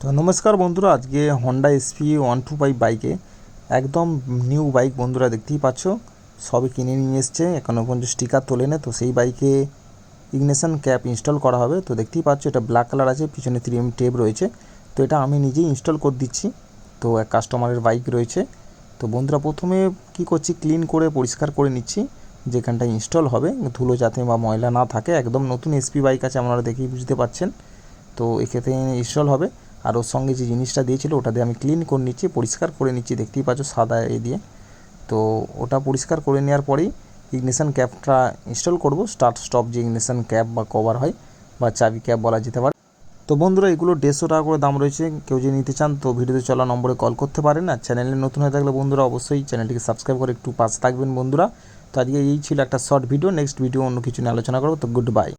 তো নমস্কার বন্ধুরা, আজকে হন্ডা এসপি 125 বাইকে একদম নিউ বাইক বন্ধুরা দেখতেই পাচ্ছ, সবে কিনে নিয়ে এসছে, এখনও পর্যন্ত স্টিকার তোলেনি। তো সেই বাইকে ইগনিশন ক্যাপ ইনস্টল করা হবে। তো দেখতেই পাচ্ছ এটা ব্ল্যাক কালার আছে, পিছনে 3M টেপ রয়েছে। তো এটা আমি নিজেই ইনস্টল করে দিচ্ছি। তো এক কাস্টমারের বাইক রয়েছে। তো বন্ধুরা প্রথমে কি করছি, ক্লিন করে পরিষ্কার করে নিচ্ছি যেখানটা ইনস্টল হবে, ধুলো যাতে বা ময়লা না থাকে। একদম নতুন এসপি বাইক আছে, আপনারা দেখেই বুঝতে পারছেন। তো এক্ষেত্রে ইনস্টল হবে। আর ওর সঙ্গে যে জিনিসটা দিয়েছিল ওটা দিয়ে আমি ক্লিন করে নিচ্ছি, পরিষ্কার করে নিচ্ছি, দেখতেই পাচ্ছ সাদা দিয়ে। তো ওটা পরিষ্কার করে নেওয়ার পরেই ইগনিশন ক্যাপটা ইনস্টল করব। স্টার্ট স্টপ যে ইগনিশন ক্যাপ বা কভার হয় বা চাবি ক্যাপ বলা যেতে পারে। তো বন্ধুরা এগুলো 150 টাকা করে দাম রয়েছে। কেউ যদি নিতে চান তো ভিডিওতে চলা নম্বরে কল করতে পারেন। আর চ্যানেলে নতুন হয়ে থাকলে বন্ধুরা অবশ্যই চ্যানেলটিকে সাবস্ক্রাইব করে একটু পাশে থাকবেন বন্ধুরা। তো আজকে এই ছিল একটা শর্ট ভিডিও, নেক্সট ভিডিও অন্য কিছু নিয়ে আলোচনা করবো। তো গুড বাই।